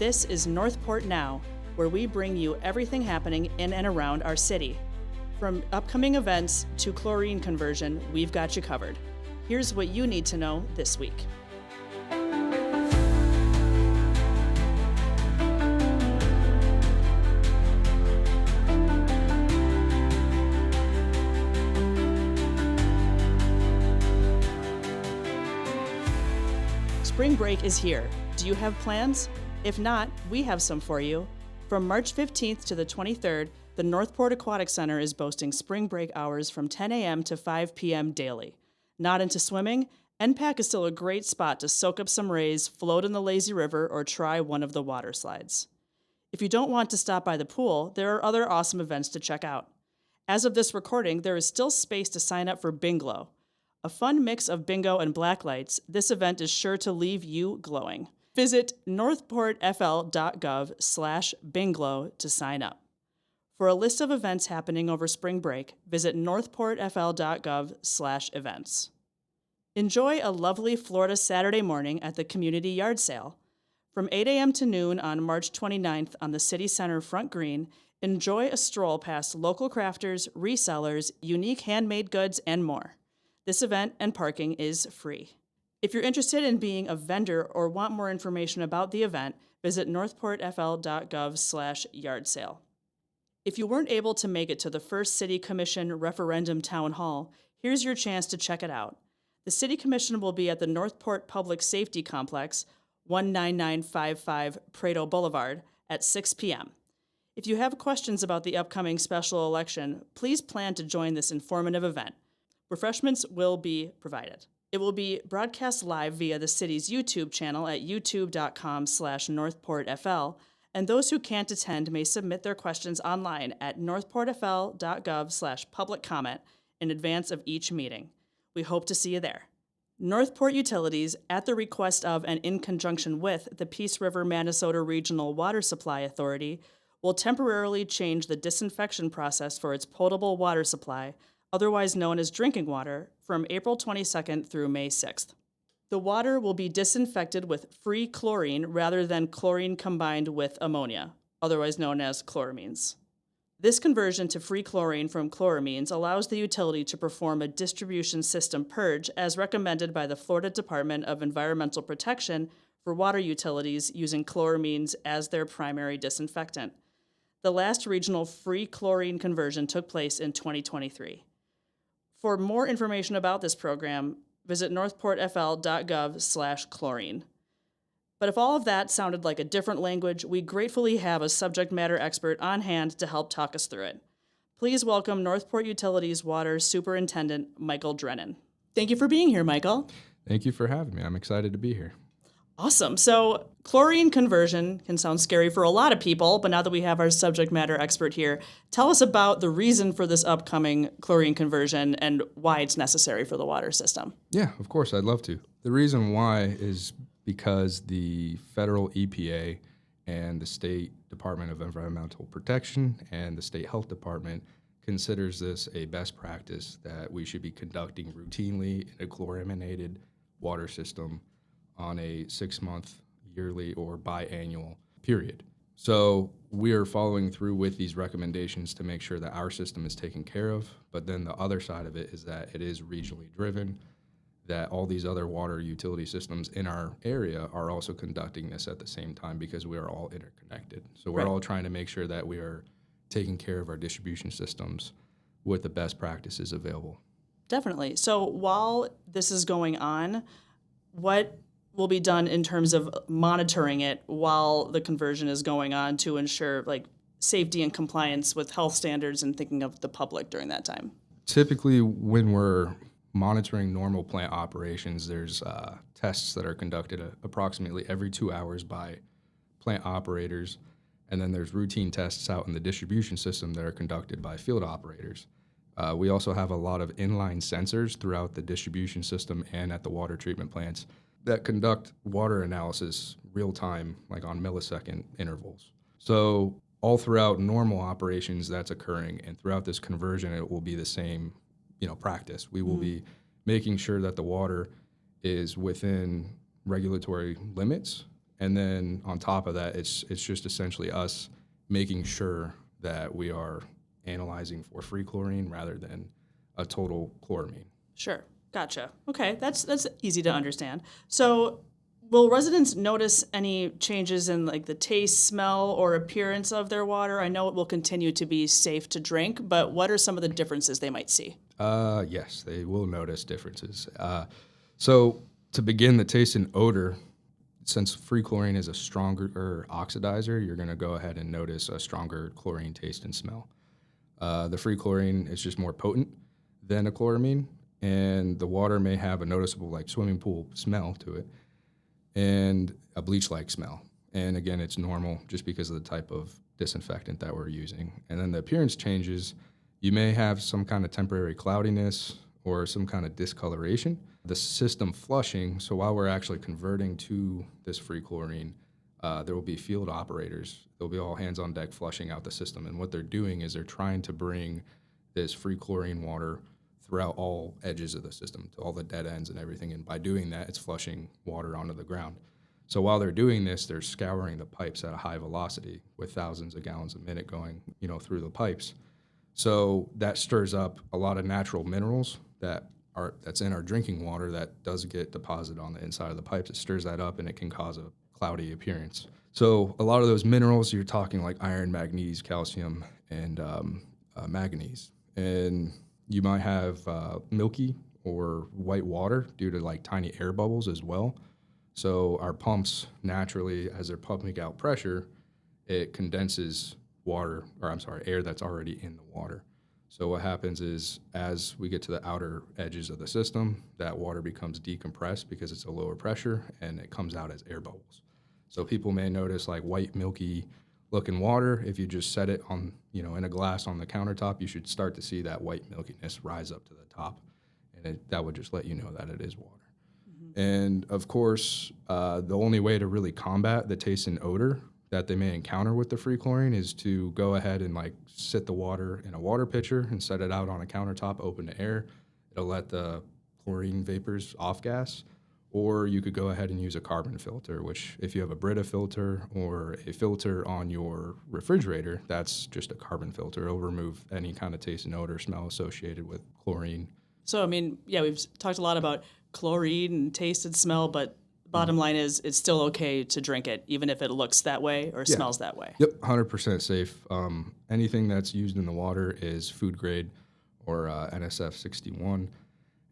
This is Northport Now, where we bring you everything happening in and around our city. From upcoming events to chlorine conversion, we've got you covered. Here's what you need to know this week. Spring break is here. Do you have plans? If not, we have some for you. From March 15th to the 23rd, the Northport Aquatic Center is boasting spring break hours from 10 a.m. to 5 p.m. daily. Not into swimming? NPAC is still a great spot to soak up some rays, float in the lazy river, or try one of the water slides. If you don't want to stop by the pool, there are other awesome events to check out. As of this recording, there is still space to sign up for Binglow. A fun mix of bingo and black lights, this event is sure to leave you glowing. Visit northportfl.gov/binglow to sign up. For a list of events happening over spring break, visit northportfl.gov/events. Enjoy a lovely Florida Saturday morning at the Community Yard Sale. From 8 a.m. to noon on March 29th on the City Center Front Green, enjoy a stroll past local crafters, resellers, unique handmade goods, and more. This event and parking is free. If you're interested in being a vendor or want more information about the event, visit northportfl.gov/yard sale. If you weren't able to make it to the first City Commission Referendum Town Hall, here's your chance to check it out. The City Commission will be at the Northport Public Safety Complex, 19955 Prado Boulevard, at 6 p.m. If you have questions about the upcoming special election, please plan to join this informative event. Refreshments will be provided. It will be broadcast live via the city's YouTube channel at youtube.com/northportfl, and those who can't attend may submit their questions online at northportfl.gov/public comment in advance of each meeting. We hope to see you there. Northport Utilities, at the request of and in conjunction with the Peace River Minnesota Regional Water Supply Authority, will temporarily change the disinfection process for its potable water supply, otherwise known as drinking water, from April 22nd through May 6th. The water will be disinfected with free chlorine rather than chlorine combined with ammonia, otherwise known as chloramines. This conversion to free chlorine from chloramines allows the utility to perform a distribution system purge as recommended by the Florida Department of Environmental Protection for water utilities using chloramines as their primary disinfectant. The last regional free chlorine conversion took place in 2023. For more information about this program, visit northportfl.gov/chlorine. But if all of that sounded like a different language, we gratefully have a subject matter expert on hand to help talk us through it. Please welcome Northport Utilities Water Superintendent Michael Drennan. Thank you for being here, Michael. Thank you for having me. I'm excited to be here. Awesome. So chlorine conversion can sound scary for a lot of people, but now that we have our subject matter expert here, tell us about the reason for this upcoming chlorine conversion and why it's necessary for the water system. Yeah, of course, I'd love to. The reason why is because the federal EPA and the State Department of Environmental Protection and the State Health Department considers this a best practice that we should be conducting routinely in a chlorinated water system on a 6-month, yearly, or biannual period. So we are following through with these recommendations to make sure that our system is taken care of, but then the other side of it is that it is regionally driven, that all these other water utility systems in our area are also conducting this at the same time because we are all interconnected. So we're all trying to make sure that we are taking care of our distribution systems with the best practices available. Definitely. So while this is going on, what will be done in terms of monitoring it while the conversion is going on to ensure safety and compliance with health standards and thinking of the public during that time? Typically, when we're monitoring normal plant operations, there's tests that are conducted approximately every 2 hours by plant operators, and then there's routine tests out in the distribution system that are conducted by field operators. We also have a lot of inline sensors throughout the distribution system and at the water treatment plants that conduct water analysis real time, like on millisecond intervals. So all throughout normal operations that's occurring, and throughout this conversion, it will be the same, practice. We will be making sure that the water is within regulatory limits And then on top of that, it's just essentially us making sure that we are analyzing for free chlorine rather than a total chloramine. Sure. Gotcha. Okay, that's easy to understand. So, will residents notice any changes in like the taste, smell, or appearance of their water? I know it will continue to be safe to drink, but what are some of the differences they might see? Yes, they will notice differences. So to begin, the taste and odor, since free chlorine is a stronger oxidizer, you're going to go ahead and notice a stronger chlorine taste and smell. The free chlorine is just more potent than a chloramine, and the water may have a noticeable like swimming pool smell to it and a bleach-like smell. And again, it's normal just because of the type of disinfectant that we're using. And then the appearance changes. You may have some kind of temporary cloudiness or some kind of discoloration. The system flushing, so while we're actually converting to this free chlorine, there will be field operators. There'll be all hands on deck flushing out the system. And what they're doing is they're trying to bring this free chlorine water throughout all edges of the system, to all the dead ends and everything. And by doing that, it's flushing water onto the ground. So while they're doing this, they're scouring the pipes at a high velocity with thousands of gallons a minute going, through the pipes. So that stirs up a lot of natural minerals that's in our drinking water that does get deposited on the inside of the pipes. It stirs that up and it can cause a cloudy appearance. So a lot of those minerals, you're talking like iron, manganese, calcium, and manganese. And you might have milky or white water due to like tiny air bubbles as well. So our pumps naturally, as they're pumping out pressure, it condenses air that's already in the water. So what happens is as we get to the outer edges of the system, that water becomes decompressed because it's a lower pressure and it comes out as air bubbles. So people may notice like white milky looking water. If you just set it on, in a glass on the countertop, you should start to see that white milkiness rise up to the top. And that would just let you know that it is water. Mm-hmm. And of course, the only way to really combat the taste and odor that they may encounter with the free chlorine is to go ahead and like sit the water in a water pitcher and set it out on a countertop open to air. It'll let the chlorine vapors off gas. Or you could go ahead and use a carbon filter, which if you have a Brita filter or a filter on your refrigerator, that's just a carbon filter. It'll remove any kind of taste and odor smell associated with chlorine. So, we've talked a lot about chlorine and taste and smell, but bottom line is it's still okay to drink it, even if it looks that way or smells that way. Yep, 100% safe. Anything that's used in the water is food grade or NSF 61.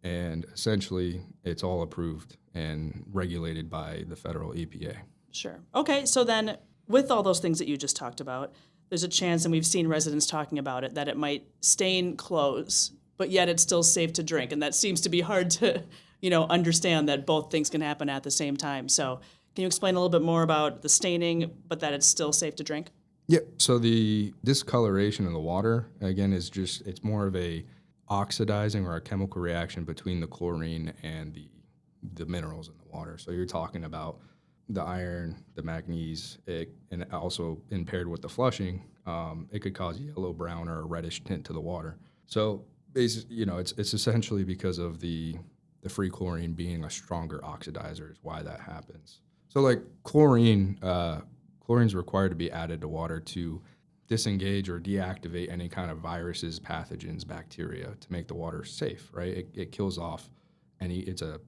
And essentially, it's all approved and regulated by the federal EPA. Sure. Okay, so then with all those things that you just talked about, there's a chance, and we've seen residents talking about it, that it might stain clothes, but yet it's still safe to drink. And that seems to be hard to, understand that both things can happen at the same time. So can you explain a little bit more about the staining, but that it's still safe to drink? Yeah, so the discoloration of the water, again, it's more of a oxidizing or a chemical reaction between the chlorine and the minerals in the water. So you're talking about the iron, the manganese, and also impaired with the flushing, it could cause yellow, brown, or a reddish tint to the water. So basically, it's essentially because of the free chlorine being a stronger oxidizer is why that happens. So like chlorine's required to be added to water to disengage or deactivate any kind of viruses, pathogens, bacteria to make the water safe, right? It kills off it's a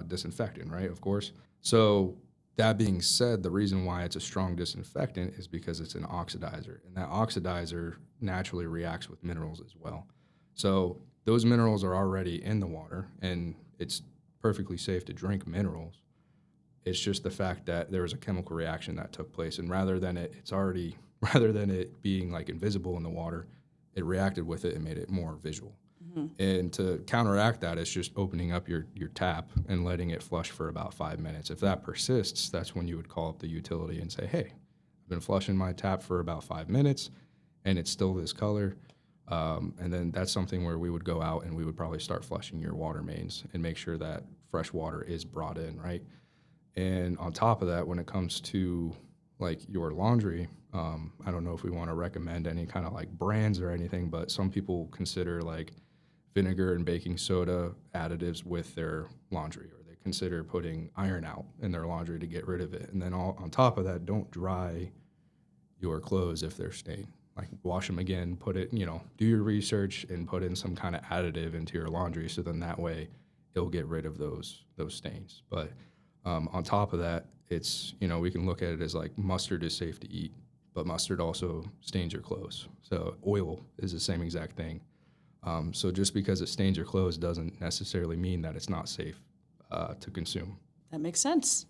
disinfectant, right? Of course. So that being said, the reason why it's a strong disinfectant is because it's an oxidizer, and that oxidizer naturally reacts with minerals as well. So those minerals are already in the water, and it's perfectly safe to drink minerals. It's just the fact that there was a chemical reaction that took place, and rather than it being like invisible in the water, it reacted with it and made it more visual. Mm-hmm. And to counteract that, it's just opening up your tap and letting it flush for about 5 minutes. If that persists, that's when you would call up the utility and say, hey, I've been flushing my tap for about 5 minutes and it's still this color. And then that's something where we would go out and we would probably start flushing your water mains and make sure that fresh water is brought in, right? And on top of that, when it comes to like your laundry, I don't know if we want to recommend any kind of like brands or anything, but some people consider like vinegar and baking soda additives with their laundry, or they consider putting iron out in their laundry to get rid of it. And then on top of that, don't dry your clothes if they're stained. Like wash them again, put it, do your research and put in some kind of additive into your laundry so then that way it'll get rid of those stains. But on top of that, it's, we can look at it as like mustard is safe to eat, but mustard also stains your clothes. So oil is the same exact thing. So just because it stains your clothes doesn't necessarily mean that it's not safe to consume. That makes sense.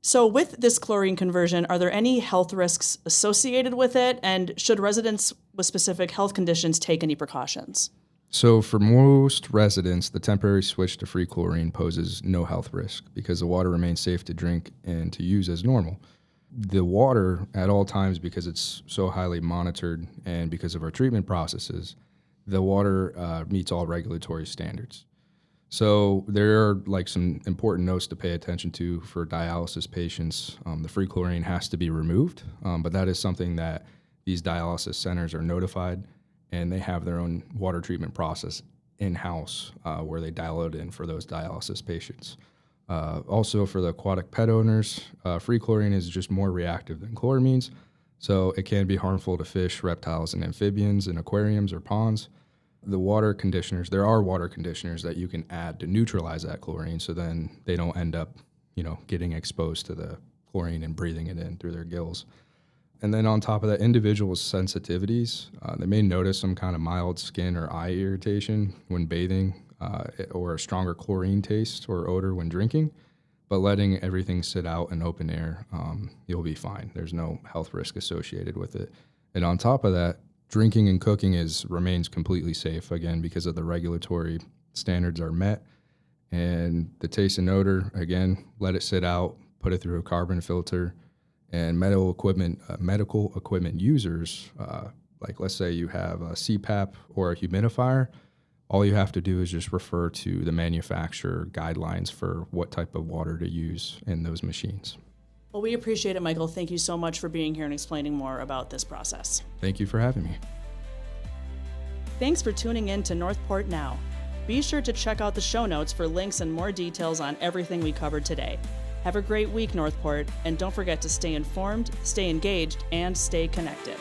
So with this chlorine conversion, are there any health risks associated with it? And should residents with specific health conditions take any precautions? So for most residents, the temporary switch to free chlorine poses no health risk because the water remains safe to drink and to use as normal. The water at all times, because it's so highly monitored and because of our treatment processes, the water meets all regulatory standards. So there are like some important notes to pay attention to for dialysis patients. The free chlorine has to be removed, but that is something that these dialysis centers are notified, and they have their own water treatment process in-house where they dial it in for those dialysis patients. Also for the aquatic pet owners, free chlorine is just more reactive than chloramines, so it can be harmful to fish, reptiles, and amphibians in aquariums or ponds. The water conditioners, there are water conditioners that you can add to neutralize that chlorine so then they don't end up, getting exposed to the chlorine and breathing it in through their gills. And then on top of that, individual sensitivities, they may notice some kind of mild skin or eye irritation when bathing or a stronger chlorine taste or odor when drinking, but letting everything sit out in open air, you'll be fine. There's no health risk associated with it. And on top of that, drinking and cooking remains completely safe, again, because of the regulatory standards are met. And the taste and odor, again, let it sit out, put it through a carbon filter. And medical equipment users, like let's say you have a CPAP or a humidifier, all you have to do is just refer to the manufacturer guidelines for what type of water to use in those machines. Well, we appreciate it, Michael. Thank you so much for being here and explaining more about this process. Thank you for having me. Thanks for tuning in to Northport Now. Be sure to check out the show notes for links and more details on everything we covered today. Have a great week, Northport, and don't forget to stay informed, stay engaged, and stay connected.